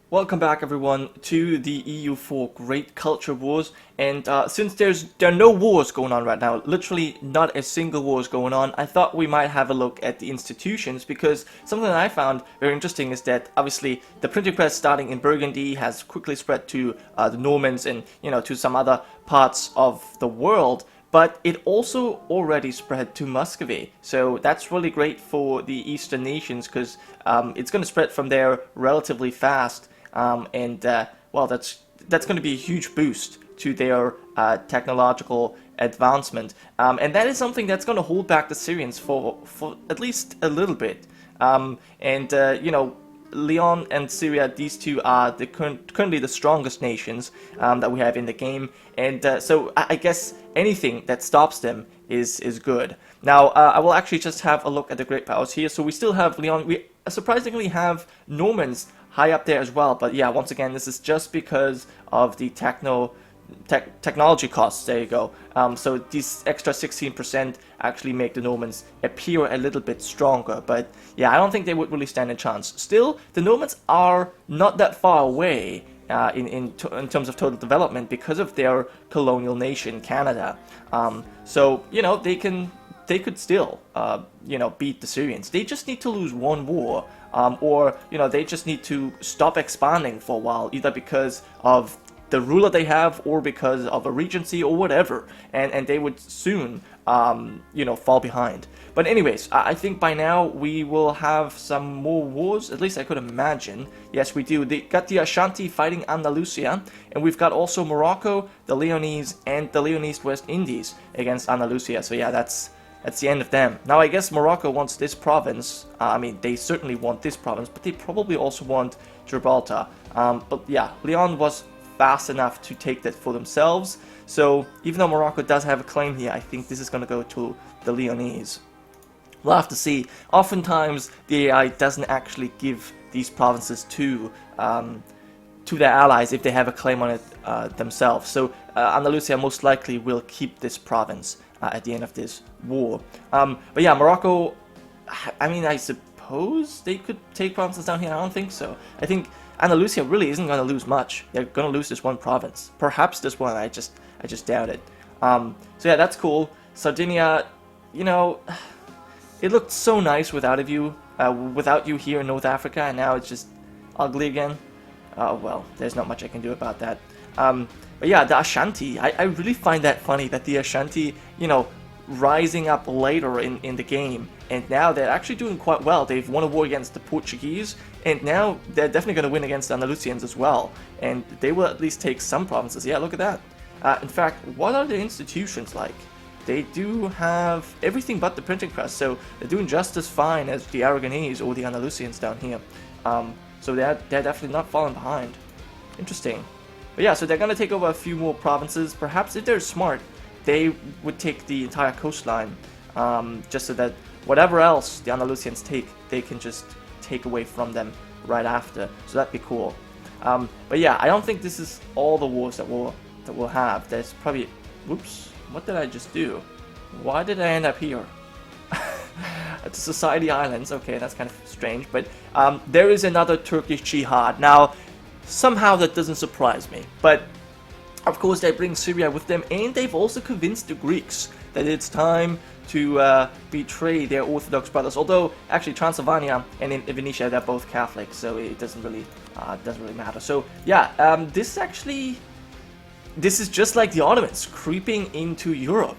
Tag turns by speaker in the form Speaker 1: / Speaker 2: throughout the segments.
Speaker 1: Welcome back, everyone, to the EU4 Great Culture Wars. And since there are no wars going on right now, literally not a single war is going on, I thought we might have a look at the institutions, because something that I found very interesting is that obviously the printing press starting in Burgundy has quickly spread to the Normans and to some other parts of the world. But it also already spread to Muscovy, so that's really great for the Eastern nations because it's going to spread from there relatively fast. Well, that's going to be a huge boost to their technological advancement, and that is something that's going to hold back the Syrians for at least a little bit. Leon and Syria, these two are currently the strongest nations that we have in the game, and so I guess anything that stops them is good. Now, I will actually just have a look at the great powers here. So we still have Leon. We surprisingly have Normans high up there as well, but yeah, once again, this is just because of the technology costs. There you go. So these extra 16% actually make the Normans appear a little bit stronger, but yeah, I don't think they would really stand a chance. Still, the Normans are not that far away in terms of total development because of their colonial nation, Canada. So they could still beat the Syrians. They just need to lose one war, or they just need to stop expanding for a while, either because of the ruler they have or because of a regency or whatever, and they would soon fall behind. But anyways, I think by now we will have some more wars, at least I could imagine. Yes, we do. They got the Ashanti fighting Andalusia, and we've got also Morocco, the Leonese, and the Leonese West Indies against Andalusia. So yeah, that's the end of them. Now I guess Morocco wants this province. I mean, they certainly want this province, but they probably also want Gibraltar. But yeah, Leon was fast enough to take that for themselves. So even though Morocco does have a claim here, I think this is going to go to the Leonese. We'll have to see. Oftentimes the AI doesn't actually give these provinces to their allies if they have a claim on it themselves. So Andalusia most likely will keep this province at the end of this war. But yeah, Morocco, I mean, I suppose they could take provinces down here. I don't think so. I think Andalusia really isn't going to lose much. They're going to lose this one province. Perhaps this one, I just doubt it. So yeah, that's cool. Sardinia, it looked so nice without you here in North Africa, and now it's just ugly again. Well, there's not much I can do about that. But yeah, the Ashanti, I really find that funny that the Ashanti, rising up later in the game, and now they're actually doing quite well. They've won a war against the Portuguese, and now they're definitely going to win against the Andalusians as well, and they will at least take some provinces. Yeah, look at that. In fact, what are the institutions like? They do have everything but the printing press, so they're doing just as fine as the Aragonese or the Andalusians down here. So they're definitely not falling behind. Interesting. But yeah, so they're going to take over a few more provinces. Perhaps if they're smart, they would take the entire coastline, just so that whatever else the Andalusians take, they can just take away from them right after. So that'd be cool. But yeah, I don't think this is all the wars that we'll have. There's probably... Whoops. What did I just do? Why did I end up here? At the Society Islands. Okay, that's kind of strange. But there is another Turkish jihad. Now, somehow that doesn't surprise me. But of course, they bring Syria with them, and they've also convinced the Greeks that it's time to betray their Orthodox brothers. Although, actually, Transylvania and in Venetia, they're both Catholic, so it doesn't really matter. So yeah, this is just like the Ottomans creeping into Europe.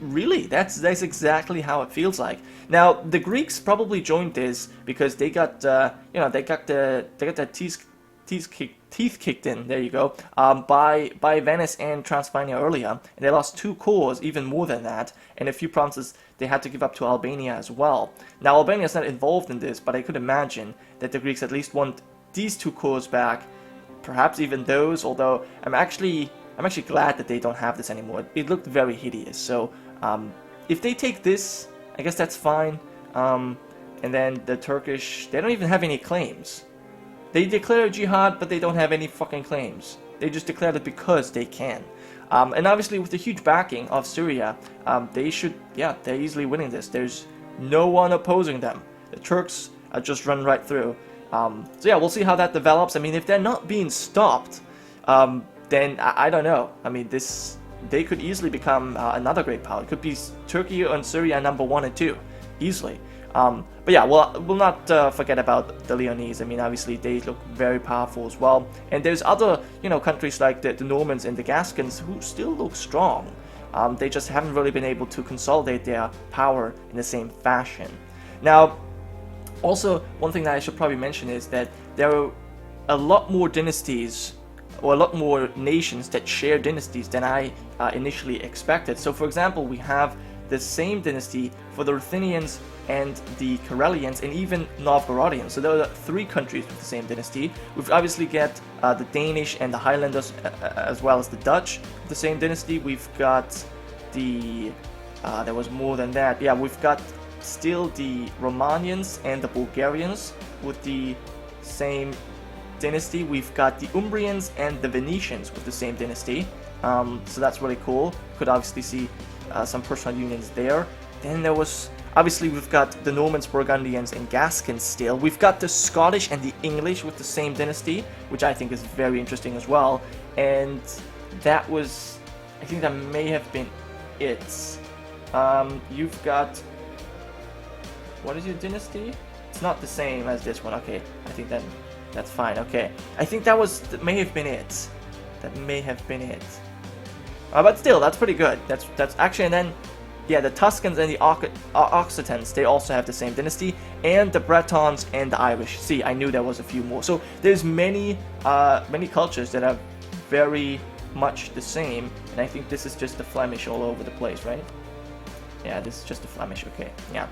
Speaker 1: Really, that's exactly how it feels like. Now, the Greeks probably joined this because they got they got their teeth kicked in. There you go. By Venice and Transylvania earlier, and they lost 2 cores, even more than that, and a few provinces they had to give up to Albania as well. Now, Albania is not involved in this, but I could imagine that the Greeks at least want these 2 cores back, perhaps even those. Although I'm actually glad that they don't have this anymore. It looked very hideous. So if they take this, I guess that's fine. And then the Turkish, they don't even have any claims. They declare jihad, but they don't have any fucking claims. They just declared it because they can. And obviously with the huge backing of Syria, they're easily winning this. There's no one opposing them. The Turks are just run right through. So yeah, we'll see how that develops. I mean, if they're not being stopped, then I don't know. I mean, they could easily become another great power. It could be Turkey and Syria #1 and 2, easily. But yeah, we'll not forget about the Leonese. I mean, obviously they look very powerful as well. And there's other, countries like the Normans and the Gascons who still look strong. They just haven't really been able to consolidate their power in the same fashion. Now, also, one thing that I should probably mention is that there are a lot more dynasties, or a lot more nations that share dynasties than I initially expected. So, for example, we have the same dynasty for the Ruthenians and the Karelians and even Novgorodians. So there are 3 countries with the same dynasty. We've obviously got the Danish and the Highlanders, as well as the Dutch with the same dynasty. We've got the there was more than that. Yeah, we've got still the Romanians and the Bulgarians with the same dynasty. We've got the Umbrians and the Venetians with the same dynasty. So that's really cool. Could obviously see some personal unions there. Then there was, obviously we've got the Normans, Burgundians, and Gascons still. We've got the Scottish and the English with the same dynasty, which I think is very interesting as well. And that was, I think that may have been it. You've got, what is your dynasty? It's not the same as this one. Okay, I think that's fine. Okay, I think that may have been it. That may have been it. But still, that's pretty good. That's actually, and then, yeah, the Tuscans and the Occitans, they also have the same dynasty, and the Bretons and the Irish. See, I knew there was a few more. So there's many cultures that are very much the same, and I think this is just the Flemish all over the place, right? Yeah, this is just the Flemish. Okay, yeah.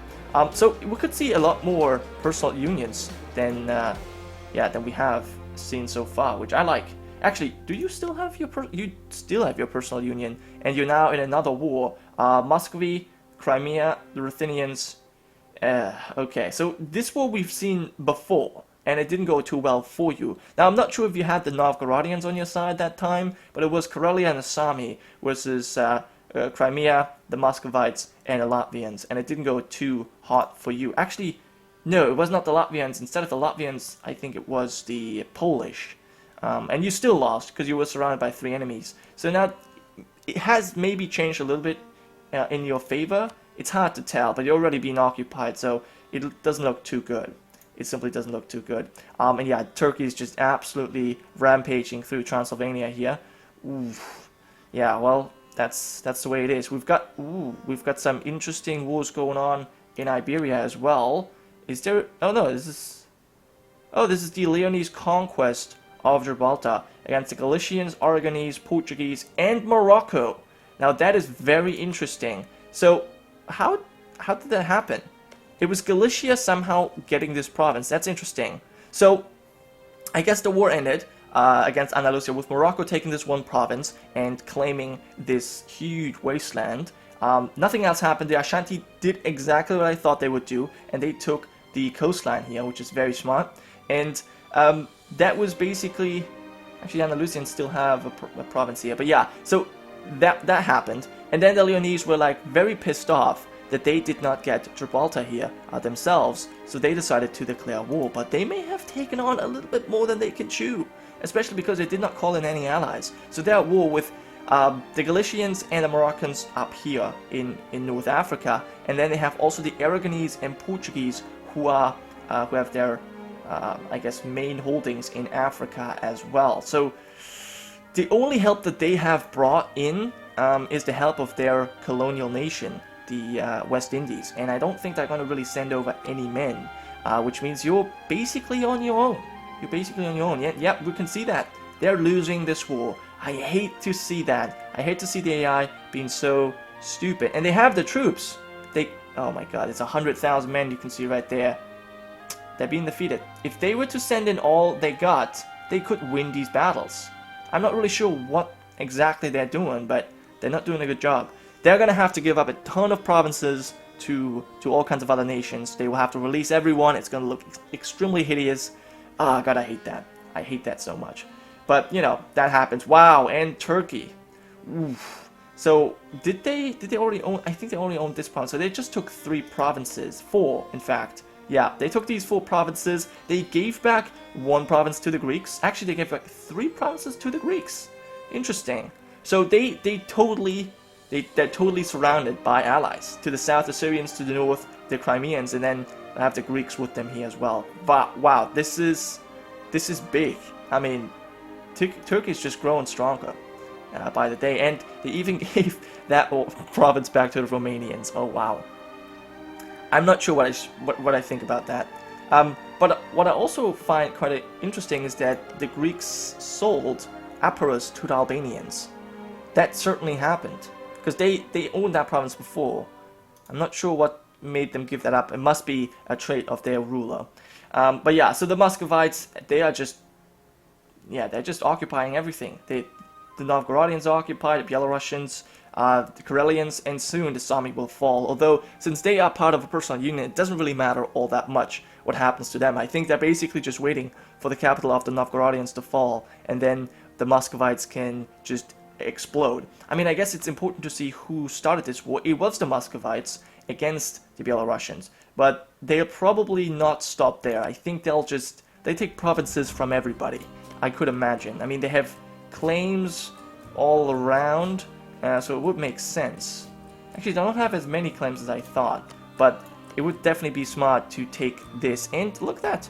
Speaker 1: So we could see a lot more personal unions than we have seen so far, which I like. Actually, do you still have your personal union, and you're now in another war? Muscovy, Crimea, the Ruthenians. Okay, so this war we've seen before, and it didn't go too well for you. Now, I'm not sure if you had the Novgorodians on your side that time, but it was Karelia and the Sami versus Crimea, the Muscovites, and the Latvians, and it didn't go too hot for you. Actually, no, it was not the Latvians. Instead of the Latvians, I think it was the Polish. And you still lost because you were surrounded by 3 enemies. So now it has maybe changed a little bit in your favor. It's hard to tell, but you're already being occupied, so it doesn't look too good. It simply doesn't look too good. And yeah, Turkey is just absolutely rampaging through Transylvania here. Oof. Yeah, well, that's the way it is. We've got some interesting wars going on in Iberia as well. Is there? Oh no, this is the Leonese conquest of Gibraltar against the Galicians, Aragonese, Portuguese, and Morocco. Now that is very interesting. So how did that happen? It was Galicia somehow getting this province. That's interesting. So I guess the war ended against Andalusia with Morocco taking this one province and claiming this huge wasteland. Nothing else happened. The Ashanti did exactly what I thought they would do, and they took the coastline here, which is very smart. And that was basically, actually Andalusians still have a province here, but yeah, so that happened, and then the Leonese were like very pissed off that they did not get Gibraltar here themselves, so they decided to declare war, but they may have taken on a little bit more than they can chew, especially because they did not call in any allies. So they're at war with the Galicians and the Moroccans up here in North Africa, and then they have also the Aragonese and Portuguese who have their I guess main holdings in Africa as well. So the only help that they have brought in is the help of their colonial nation, the West Indies, and I don't think they're going to really send over any men, which means you're basically on your own. You're basically on your own. Yep, we can see that. They're losing this war. I hate to see that. I hate to see the AI being so stupid. And they have the troops. Oh my god, it's 100,000 men you can see right there. They're being defeated. If they were to send in all they got, they could win these battles. I'm not really sure what exactly they're doing, but they're not doing a good job. They're going to have to give up a ton of provinces to all kinds of other nations. They will have to release everyone. It's going to look extremely hideous. Ah, god, I hate that. I hate that so much. But, that happens. Wow, and Turkey. Oof. So, did they already own, I think they only owned this province. So they just took 3 provinces, 4 in fact, Yeah, they took these 4 provinces. They gave back 1 province to the Greeks. Actually, they gave back 3 provinces to the Greeks. Interesting. So they're totally surrounded by allies. To the south, the Syrians. To the north, the Crimeans, and then I have the Greeks with them here as well. But wow, this is big. I mean, Turkey is just growing stronger by the day, and they even gave that province back to the Romanians. Oh wow. I'm not sure what I think about that. But what I also find quite interesting is that the Greeks sold Epirus to the Albanians. That certainly happened, because they owned that province before. I'm not sure what made them give that up. It must be a trait of their ruler. But yeah, so the Muscovites, they're just occupying everything. The Novgorodians are occupied, the Belarusians, the Karelians, and soon the Sami will fall. Although, since they are part of a personal union, it doesn't really matter all that much what happens to them. I think they're basically just waiting for the capital of the Novgorodians to fall, and then the Muscovites can just explode. I mean, I guess it's important to see who started this war. It was the Muscovites against the Belarusians, but they'll probably not stop there. I think they take provinces from everybody, I could imagine. I mean, they have claims all around, so it would make sense. Actually, they don't have as many claims as I thought, but it would definitely be smart to take this. And look at that,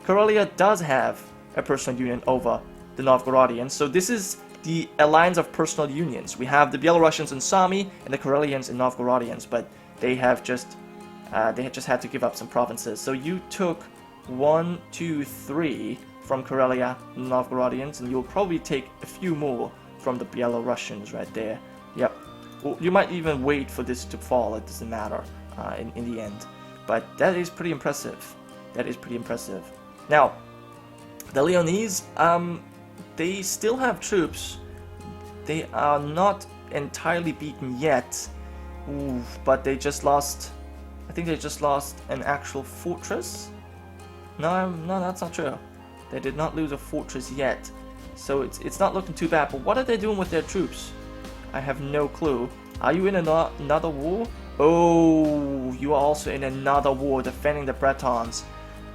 Speaker 1: Karelia does have a personal union over the Novgorodians, so this is the alliance of personal unions. We have the Belarusians and Sami, and the Karelians and Novgorodians, but they just had to give up some provinces. So you took 1, 2, 3 from Karelia and Novgorodians, and you'll probably take a few more from the Belarusians right there. Yep. Well, you might even wait for this to fall. It doesn't matter in the end. But that is pretty impressive. That is pretty impressive. Now, the Leonese, they still have troops. They are not entirely beaten yet. Oof, but they just lost. I think they just lost an actual fortress. No, that's not true. They did not lose a fortress yet, so it's not looking too bad. But what are they doing with their troops? I have no clue. Are you in another war? Oh, you are also in another war defending the Bretons.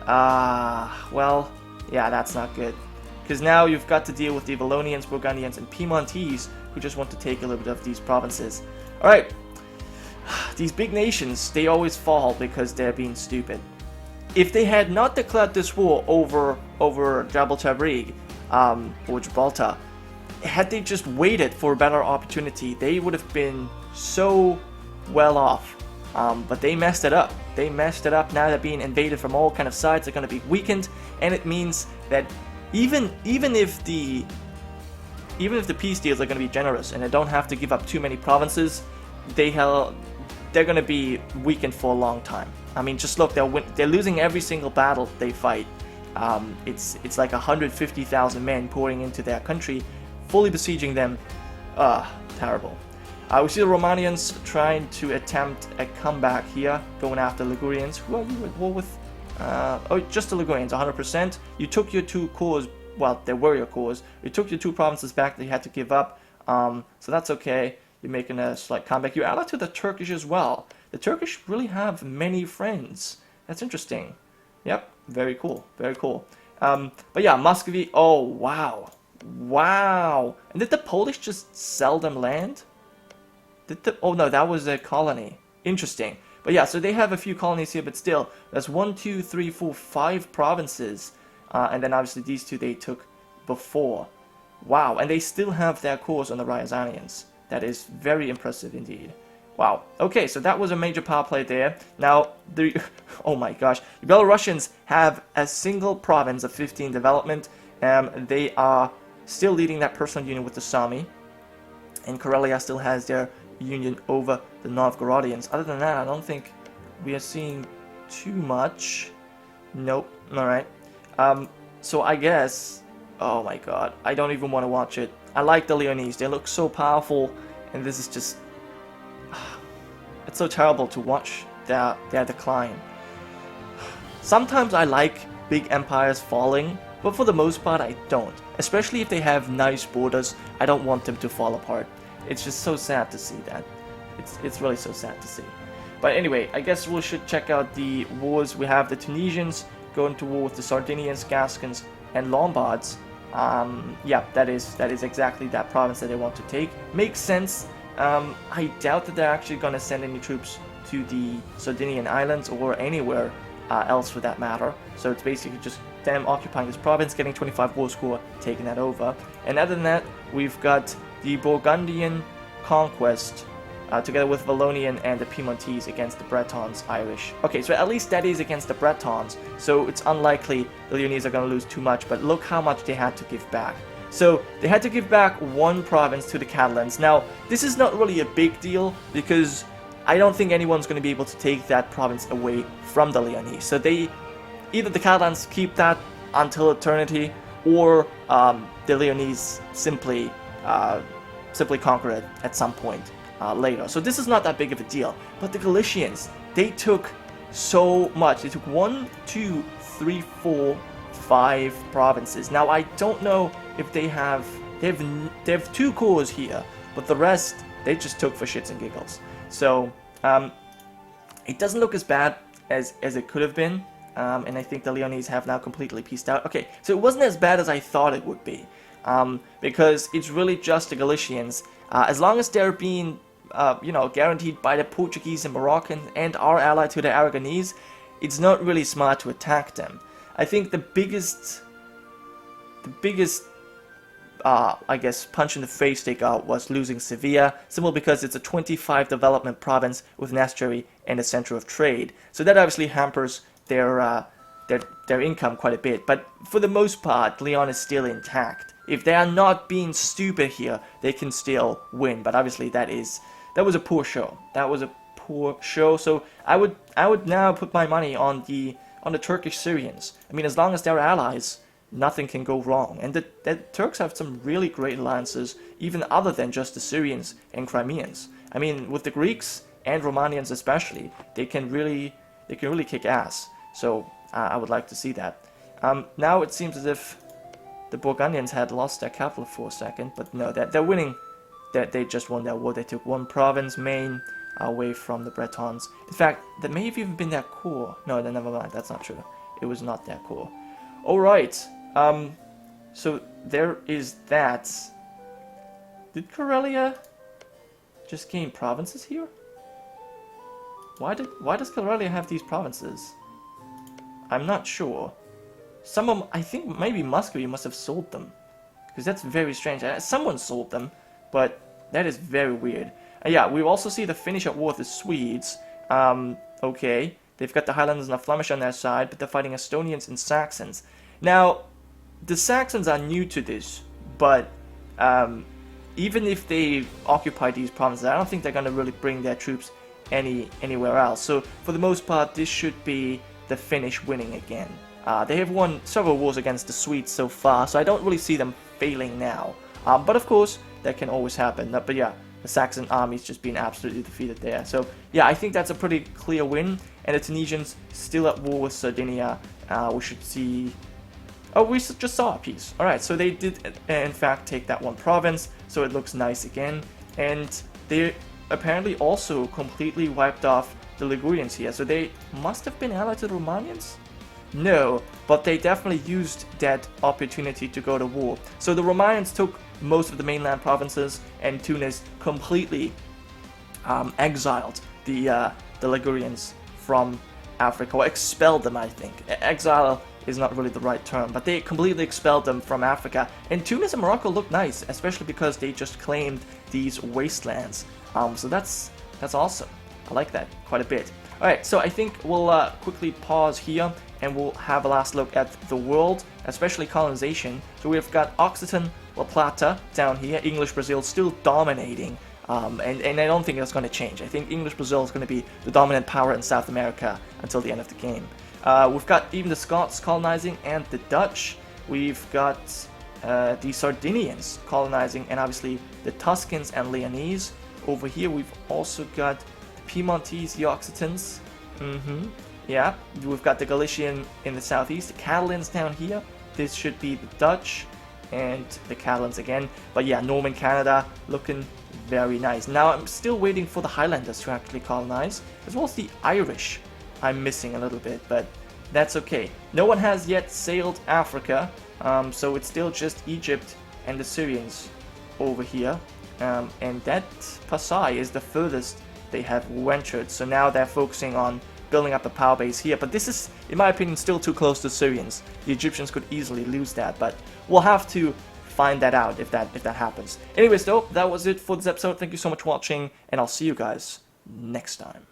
Speaker 1: Well, yeah, that's not good. Because now you've got to deal with the Vallonians, Burgundians, and Piedmontese, who just want to take a little bit of these provinces. Alright, these big nations, they always fall because they're being stupid. If they had not declared this war over Jabal Tabrig, or Gibraltar, had they just waited for a better opportunity, they would have been so well off. But they messed it up. They messed it up. Now they're being invaded from all kind of sides. They're going to be weakened, and it means that even if the peace deals are going to be generous and they don't have to give up too many provinces, they're going to be weakened for a long time. I mean, just look, they're losing every single battle they fight. It's like 150,000 men pouring into their country, fully besieging them. Terrible. We see the Romanians trying to attempt a comeback here, going after Ligurians. Who are you at war with? Oh, just the Ligurians, 100%. You took your 2 cores, well, they were your cores. You took your 2 provinces back that you had to give up, so that's okay. You're making a slight comeback. You're allied to the Turkish as well. The Turkish really have many friends. That's interesting. Yep, very cool, very cool. But yeah, Muscovy, oh, wow. Wow. And did the Polish just sell them land? Oh no, that was a colony. Interesting. But yeah, so they have a few colonies here, but still, that's 1, 2, 3, 4, 5 provinces. And then obviously these 2 they took before. Wow, and they still have their cores on the Ryazanians. That is very impressive indeed. Wow. Okay, so that was a major power play there. Now, oh my gosh, the Belarusians have a single province of 15 development. They are still leading that personal union with the Sami. And Karelia still has their union over the Novgorodians. Other than that, I don't think we are seeing too much. Nope. Alright. So I guess, oh my god, I don't even want to watch it. I like the Leonese. They look so powerful, and this is just, it's so terrible to watch their decline. Sometimes I like big empires falling, but for the most part I don't. Especially if they have nice borders, I don't want them to fall apart. It's just so sad to see that. It's really so sad to see. But anyway, I guess we should check out the wars. We have the Tunisians going to war with the Sardinians, Gascons, and Lombards. Yeah, that is exactly that province that they want to take. Makes sense. I doubt that they're actually going to send any troops to the Sardinian Islands or anywhere else for that matter. So it's basically just them occupying this province, getting 25 war score, taking that over. And other than that, we've got the Burgundian conquest together with Vallonian and the Piedmontese against the Bretons, Irish. Okay, so at least that is against the Bretons, so it's unlikely the Leonese are going to lose too much, but look how much they had to give back. So they had to give back one province to the Catalans. Now, this is not really a big deal because I don't think anyone's going to be able to take that province away from the Leonese. So either the Catalans keep that until eternity, or the Leonese simply conquer it at some point later. So this is not that big of a deal. But the Galicians, they took so much. They took 1, 2, 3, 4, 5 provinces. Now I don't know if they have 2 cores here, but the rest they just took for shits and giggles. So it doesn't look as bad as it could have been. And I think the Leonese have now completely pieced out. Okay, so it wasn't as bad as I thought it would be, because it's really just the Galicians. As long as they're being, guaranteed by the Portuguese and Moroccan and are allied to the Aragonese, it's not really smart to attack them. I think the biggest, I guess, punch in the face they got was losing Sevilla, simply because it's a 25 development province with an estuary and a center of trade. So that obviously hampers their income quite a bit, but for the most part, Leon is still intact. If they are not being stupid here, they can still win. But obviously, that was a poor show. That was a poor show. So I would now put my money on the Turkish Syrians. I mean, as long as they're allies, nothing can go wrong. And the Turks have some really great alliances, even other than just the Syrians and Crimeans. I mean, with the Greeks and Romanians especially, they can really kick ass. So I would like to see that. Now it seems as if the Burgundians had lost their capital for a second, but no, they're winning. They just won that war. They took one province, Maine, away from the Bretons. In fact, that may have even been their core. No, never mind. That's not true. It was not their core. All right. So there is that. Did Karelia just gain provinces here? Why does Karelia have these provinces? I'm not sure. Some of them, I think maybe Muscovy must have sold them, because that's very strange. Someone sold them, but that is very weird. Yeah, we also see the finish at war with the Swedes. Okay, they've got the Highlanders and the Flemish on their side, but they're fighting Estonians and Saxons. Now, the Saxons are new to this, but even if they occupy these provinces, I don't think they're going to really bring their troops anywhere else. So for the most part, this should be the Finnish winning again. They have won several wars against the Swedes so far, so I don't really see them failing now. But of course, that can always happen. But yeah, the Saxon army's just been absolutely defeated there. So yeah, I think that's a pretty clear win. And the Tunisians still at war with Sardinia. We should see... Oh, we just saw a peace. Alright, so they did in fact take that one province, so it looks nice again. And they apparently also completely wiped off the Ligurians here, so they must have been allied to the Romanians? No, but they definitely used that opportunity to go to war. So the Romanians took most of the mainland provinces, and Tunis completely exiled the Ligurians from Africa, or expelled them, I think. Exile is not really the right term, but they completely expelled them from Africa. And Tunis and Morocco look nice, especially because they just claimed these wastelands. So that's awesome. I like that quite a bit. Alright, so I think we'll quickly pause here, and we'll have a last look at the world, especially colonization. So we've got Occitan, La Plata down here, English Brazil still dominating. And I don't think that's going to change. I think English Brazil is going to be the dominant power in South America until the end of the game. We've got even the Scots colonizing and the Dutch. We've got the Sardinians colonizing, and obviously the Tuscans and Leonese. Over here we've also got the Piedmontese, the Occitans. Yeah, we've got the Galician in the southeast, the Catalans down here. This should be the Dutch. and the Catalans again. But yeah, Norman Canada looking very nice. Now I'm still waiting for the Highlanders to actually colonize, as well as the Irish. I'm missing a little bit, but that's okay. No one has yet sailed Africa, so it's still just Egypt and the Syrians over here. And that Pasai is the furthest they have ventured, so now they're focusing on building up a power base here. But this is, in my opinion, still too close to Syrians. The Egyptians could easily lose that, but we'll have to find that out if that happens. Anyways though, that was it for this episode. Thank you so much for watching, and I'll see you guys next time.